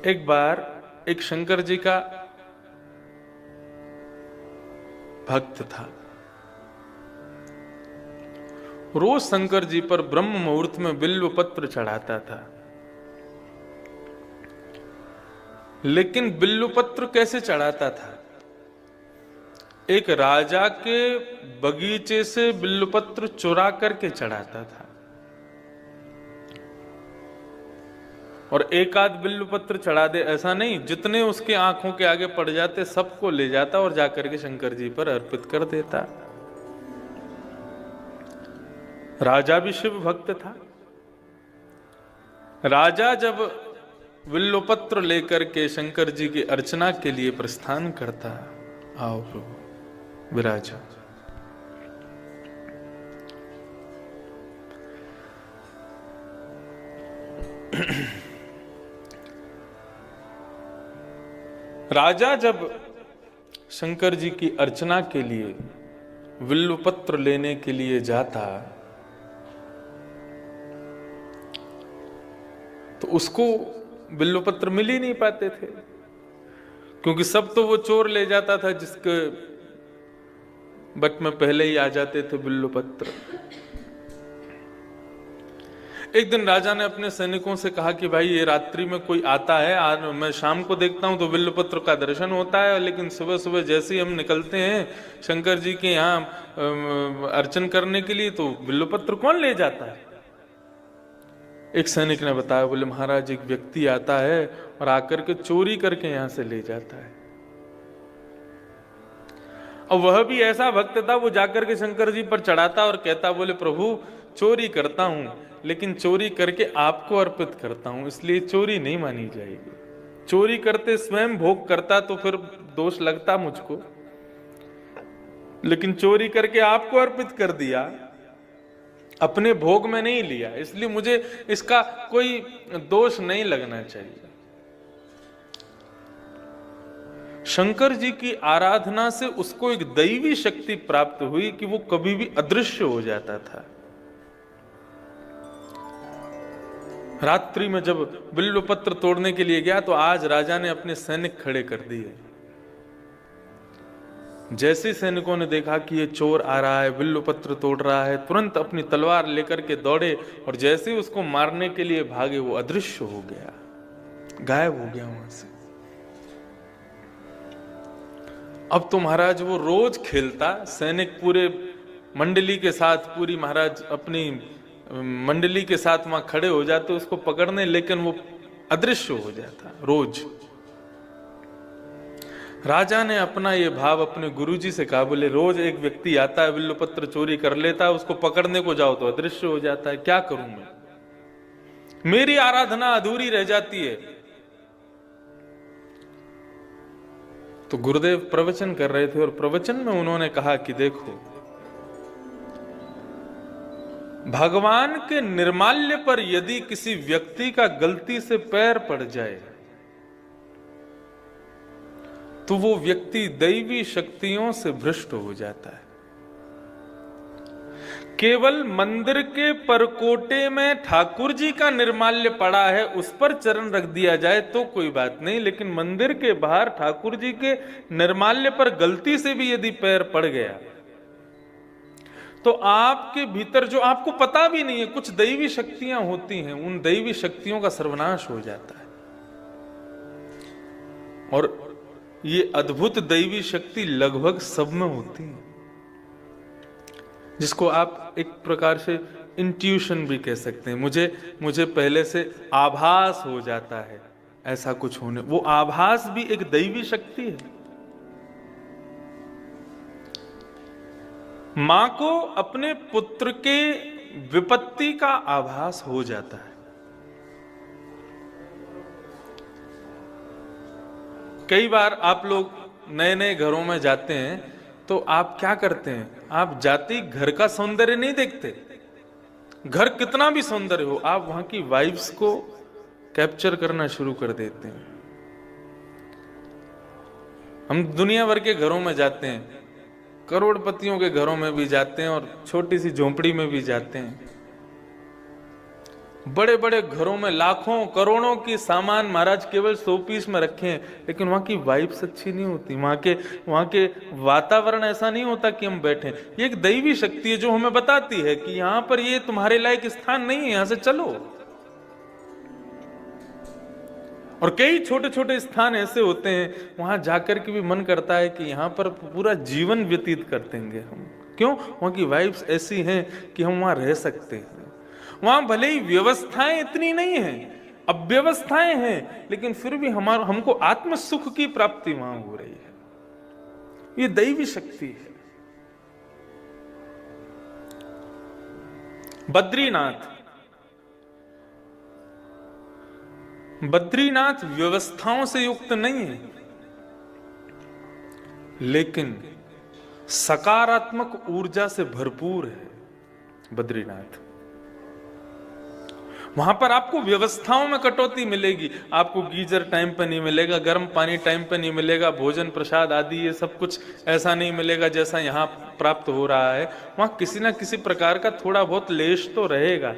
एक बार एक शंकर जी का भक्त था। रोज शंकर जी पर ब्रह्म मुहूर्त में बिल्व पत्र चढ़ाता था। लेकिन बिल्व पत्र कैसे चढ़ाता था? एक राजा के बगीचे से बिल्व पत्र चुरा करके चढ़ाता था और एक आध बिल्व पत्र चढ़ा दे ऐसा नहीं, जितने उसके आंखों के आगे पड़ जाते सबको ले जाता और जाकर के शंकर जी पर अर्पित कर देता। राजा भी शिव भक्त था। राजा जब बिल्वपत्र लेकर के शंकर जी की अर्चना के लिए प्रस्थान करता, आओ प्रभु विराजा। राजा जब शंकर जी की अर्चना के लिए बिल्वपत्र लेने के लिए जाता तो उसको बिल्वपत्र मिल ही नहीं पाते थे, क्योंकि सब तो वो चोर ले जाता था जिसके बट में पहले ही आ जाते थे बिल्वपत्र। एक दिन राजा ने अपने सैनिकों से कहा कि भाई ये रात्रि में कोई आता है, आज मैं शाम को देखता हूं तो बिल्वपत्र का दर्शन होता है, लेकिन सुबह सुबह जैसे ही हम निकलते हैं शंकर जी के यहाँ अर्चन करने के लिए तो बिल्वपत्र कौन ले जाता है? एक सैनिक ने बताया, बोले महाराज एक व्यक्ति आता है और आकर के चोरी करके यहां से ले जाता है। और वह भी ऐसा भक्त था, वो जाकर के शंकर जी पर चढ़ाता और कहता, बोले प्रभु चोरी करता हूं लेकिन चोरी करके आपको अर्पित करता हूं, इसलिए चोरी नहीं मानी जाएगी। चोरी करते स्वयं भोग करता तो फिर दोष लगता मुझको, लेकिन चोरी करके आपको अर्पित कर दिया, अपने भोग में नहीं लिया, इसलिए मुझे इसका कोई दोष नहीं लगना चाहिए। शंकर जी की आराधना से उसको एक दैवी शक्ति प्राप्त हुई कि वो कभी भी अदृश्य हो जाता था। रात्रि में जब बिल्वपत्र तोड़ने के लिए गया तो आज राजा ने अपने सैनिक खड़े कर दिए। जैसे सैनिकों ने देखा कि ये चोर आ रहा है, बिल्वपत्र तोड़ रहा है, तुरंत अपनी तलवार लेकर के दौड़े और जैसे ही उसको मारने के लिए भागे वो अदृश्य हो गया, गायब हो गया वहां से। अब तो महाराज वो रोज खेलता, सैनिक पूरे मंडली के साथ, पूरी महाराज अपनी मंडली के साथ वहां खड़े हो जाते उसको पकड़ने, लेकिन वो अदृश्य हो जाता रोज। राजा ने अपना ये भाव अपने गुरुजी से कहा, बोले रोज एक व्यक्ति आता है बिल्वपत्र चोरी कर लेता है, उसको पकड़ने को जाओ तो अदृश्य हो जाता है, क्या करूं मैं? मेरी आराधना अधूरी रह जाती है। तो गुरुदेव प्रवचन कर रहे थे और प्रवचन में उन्होंने कहा कि देखो, भगवान के निर्माल्य पर यदि किसी व्यक्ति का गलती से पैर पड़ जाए तो वो व्यक्ति दैवी शक्तियों से भ्रष्ट हो जाता है। केवल मंदिर के परकोटे में ठाकुर जी का निर्माल्य पड़ा है, उस पर चरण रख दिया जाए तो कोई बात नहीं, लेकिन मंदिर के बाहर ठाकुर जी के निर्माल्य पर गलती से भी यदि पैर पड़ गया तो आपके भीतर जो आपको पता भी नहीं है कुछ दैवी शक्तियां होती हैं, उन दैवी शक्तियों का सर्वनाश हो जाता है। और ये अद्भुत दैवी शक्ति लगभग सब में होती है, जिसको आप एक प्रकार से इंट्यूशन भी कह सकते हैं। मुझे पहले से आभास हो जाता है ऐसा कुछ होने, वो आभास भी एक दैवी शक्ति है। मां को अपने पुत्र के विपत्ति का आभास हो जाता है। कई बार आप लोग नए नए घरों में जाते हैं तो आप क्या करते हैं, आप जाते ही घर का सौंदर्य नहीं देखते, घर कितना भी सौंदर्य हो, आप वहां की वाइब्स को कैप्चर करना शुरू कर देते हैं। हम दुनिया भर के घरों में जाते हैं, करोड़पतियों के घरों में भी जाते हैं और छोटी सी झोंपड़ी में भी जाते हैं। बड़े बड़े घरों में लाखों करोड़ों की सामान महाराज केवल 100 पीस में रखे हैं, लेकिन वहां की वाइब्स अच्छी नहीं होती, वहां के वातावरण ऐसा नहीं होता कि हम बैठे। ये एक दैवी शक्ति है जो हमें बताती है कि यहां पर ये तुम्हारे लायक स्थान नहीं है, यहां से चलो। और कई छोटे छोटे स्थान ऐसे होते हैं वहां जाकर के भी मन करता है कि यहां पर पूरा जीवन व्यतीत कर देंगे हम। क्यों? वहां की वाइब्स ऐसी हैं कि हम वहां रह सकते हैं। वहां भले ही व्यवस्थाएं इतनी नहीं है, अव्यवस्थाएं हैं, लेकिन फिर भी हमको आत्म सुख की प्राप्ति वहां हो रही है। ये दैवी शक्ति है। बद्रीनाथ व्यवस्थाओं से युक्त नहीं है, लेकिन सकारात्मक ऊर्जा से भरपूर है बद्रीनाथ। वहां पर आपको व्यवस्थाओं में कटौती मिलेगी, आपको गीजर टाइम पर नहीं मिलेगा, गर्म पानी टाइम पर नहीं मिलेगा, भोजन प्रसाद आदि ये सब कुछ ऐसा नहीं मिलेगा जैसा यहाँ प्राप्त हो रहा है। वहां किसी ना किसी प्रकार का थोड़ा बहुत लेश तो रहेगा,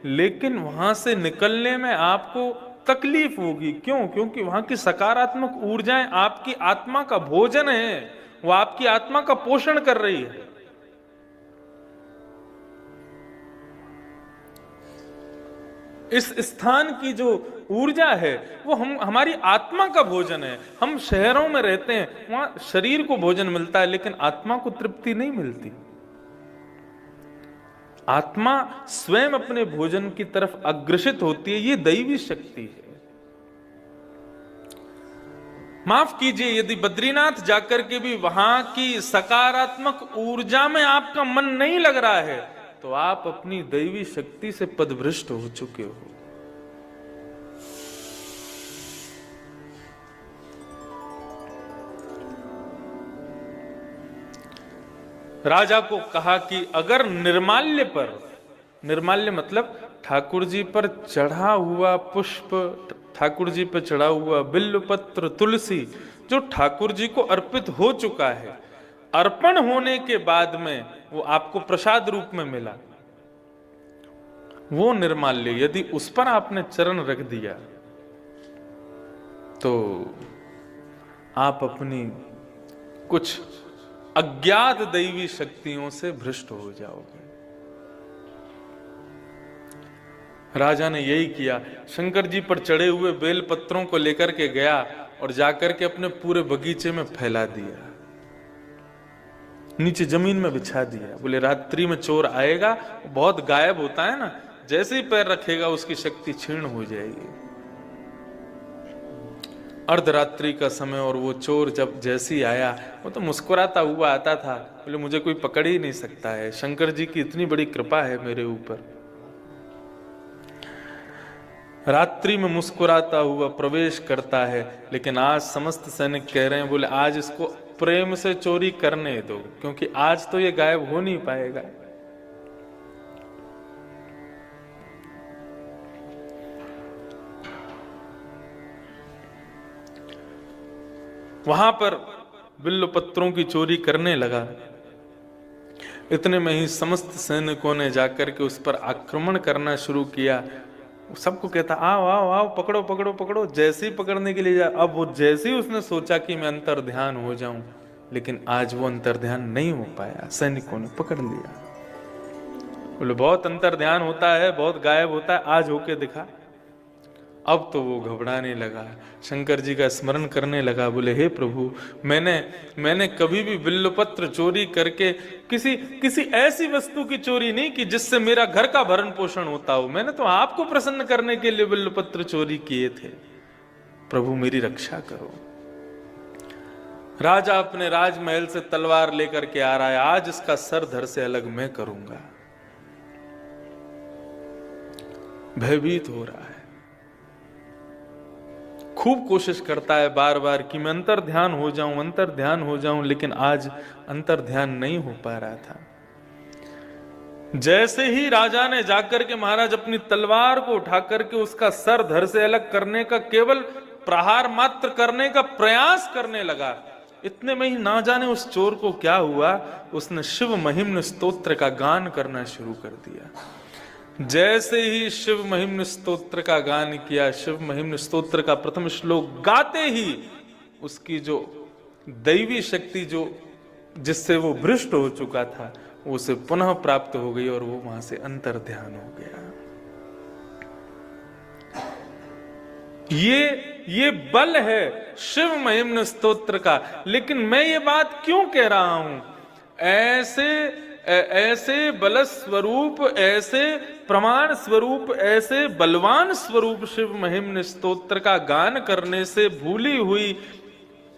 लेकिन वहां से निकलने में आपको तकलीफ होगी। क्यों? क्योंकि वहां की सकारात्मक ऊर्जाएं आपकी आत्मा का भोजन है, वो आपकी आत्मा का पोषण कर रही है। इस स्थान की जो ऊर्जा है वो हमारी आत्मा का भोजन है। हम शहरों में रहते हैं, वहां शरीर को भोजन मिलता है, लेकिन आत्मा को तृप्ति नहीं मिलती। आत्मा स्वयं अपने भोजन की तरफ अग्रसित होती है। ये दैवी शक्ति है। माफ कीजिए, यदि बद्रीनाथ जाकर के भी वहां की सकारात्मक ऊर्जा में आपका मन नहीं लग रहा है, तो आप अपनी दैवी शक्ति से पदभ्रष्ट हो चुके हो। राजा को कहा कि अगर निर्माल्य मतलब ठाकुर जी पर चढ़ा हुआ पुष्प, ठाकुर जी पर चढ़ा हुआ बिल्वपत्र, तुलसी, जो ठाकुर जी को अर्पित हो चुका है, अर्पण होने के बाद में वो आपको प्रसाद रूप में मिला, वो निर्माल्य यदि उस पर आपने चरण रख दिया तो आप अपनी कुछ अज्ञात दैवी शक्तियों से भ्रष्ट हो जाओगे। राजा ने यही किया। शंकर जी पर चढ़े हुए बेल पत्रों को लेकर के गया और जाकर के अपने पूरे बगीचे में फैला दिया, नीचे जमीन में बिछा दिया। बोले रात्रि में चोर आएगा, बहुत गायब होता है ना, जैसे ही पैर रखेगा उसकी शक्ति क्षीण हो जाएगी। अर्धरात्रि का समय, और वो चोर जब जैसे ही आया, वो तो मुस्कुराता हुआ आता था। बोले मुझे कोई पकड़ ही नहीं सकता है, शंकर जी की इतनी बड़ी कृपा है मेरे ऊपर। रात्रि में मुस्कुराता हुआ प्रवेश करता है। लेकिन आज समस्त सैनिक कह रहे हैं, बोले आज इसको प्रेम से चोरी करने दो, क्योंकि आज तो ये गायब हो नहीं पाएगा। वहां पर बिल्व पत्रों की चोरी करने लगा। इतने में ही समस्त सैनिकों ने जाकर के उस पर आक्रमण करना शुरू किया। सबको कहता आओ आओ आओ, पकड़ो पकड़ो पकड़ो। जैसे ही पकड़ने के लिए जा, अब वो जैसे ही उसने सोचा कि मैं अंतर ध्यान हो जाऊं, लेकिन आज वो अंतर ध्यान नहीं हो पाया, सैनिकों ने पकड़ लिया। बोले बहुत अंतर ध्यान होता है, बहुत गायब होता है, आज होके दिखा। अब तो वो घबराने लगा, शंकर जी का स्मरण करने लगा। बोले हे प्रभु, मैंने कभी भी बिल्वपत्र चोरी करके किसी ऐसी वस्तु की चोरी नहीं की जिससे मेरा घर का भरण पोषण होता हो। मैंने तो आपको प्रसन्न करने के लिए बिल्वपत्र चोरी किए थे। प्रभु मेरी रक्षा करो। राजा अपने राजमहल से तलवार लेकर के आ रहा है, आज इसका सर धड़ से अलग मैं करूंगा। भयभीत हो रहा है, खूब कोशिश करता है बार बार कि मैं अंतर ध्यान हो जाऊं, लेकिन आज अंतर ध्यान नहीं हो पा रहा था। जैसे ही राजा ने जाकर के महाराज अपनी तलवार को उठाकर के उसका सर धड़ से अलग करने का, केवल प्रहार मात्र करने का प्रयास करने लगा, इतने में ही ना जाने उस चोर को क्या हुआ, उसने शिव महिम्न स्तोत्र का गान करना शुरू कर दिया। जैसे ही शिव महिम्न स्तोत्र का गान किया, शिव महिम्न स्तोत्र का प्रथम श्लोक गाते ही उसकी जो दैवी शक्ति जो जिससे वो भ्रष्ट हो चुका था वो उसे पुनः प्राप्त हो गई और वो वहां से अंतर ध्यान हो गया। ये बल है शिव महिम्न स्तोत्र का। लेकिन मैं ये बात क्यों कह रहा हूं? ऐसे बल स्वरूप, ऐसे प्रमाण स्वरूप, ऐसे बलवान स्वरूप शिव महिम्न स्तोत्र का गान करने से भूली हुई,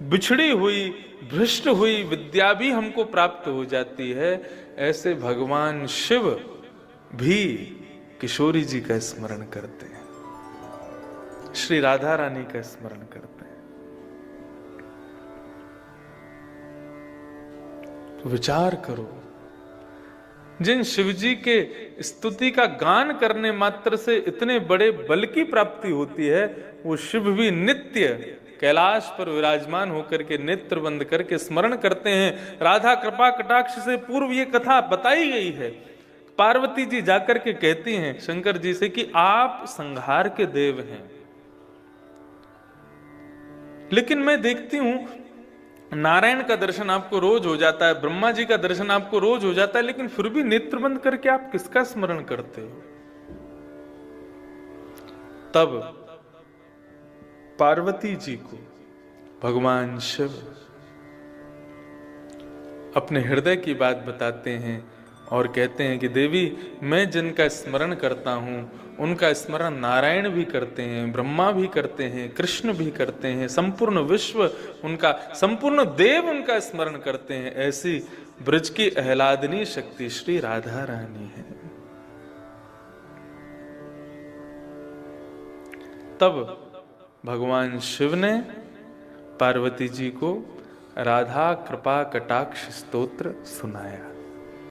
बिछड़ी हुई, भ्रष्ट हुई विद्या भी हमको प्राप्त हो जाती है। ऐसे भगवान शिव भी किशोरी जी का स्मरण करते हैं, श्री राधा रानी का स्मरण करते हैं। तो विचार करो, जिन शिवजी के स्तुति का गान करने मात्र से इतने बड़े बल की प्राप्ति होती है, वो शिव भी नित्य कैलाश पर विराजमान होकर के नेत्र बंद करके स्मरण करते हैं। राधा कृपा कटाक्ष से पूर्व ये कथा बताई गई है। पार्वती जी जाकर के कहती हैं शंकर जी से कि आप संहार के देव हैं, लेकिन मैं देखती हूं नारायण का दर्शन आपको रोज हो जाता है, ब्रह्मा जी का दर्शन आपको रोज हो जाता है, लेकिन फिर भी नेत्र बंद करके आप किसका स्मरण करते हो? तब पार्वती जी को भगवान शिव अपने हृदय की बात बताते हैं और कहते हैं कि देवी, मैं जिनका स्मरण करता हूं उनका स्मरण नारायण भी करते हैं, ब्रह्मा भी करते हैं, कृष्ण भी करते हैं, संपूर्ण विश्व उनका, संपूर्ण देव उनका स्मरण करते हैं। ऐसी ब्रज की आह्लादनी शक्ति श्री राधा रानी है। तब भगवान शिव ने पार्वती जी को राधा कृपा कटाक्ष स्तोत्र सुनाया।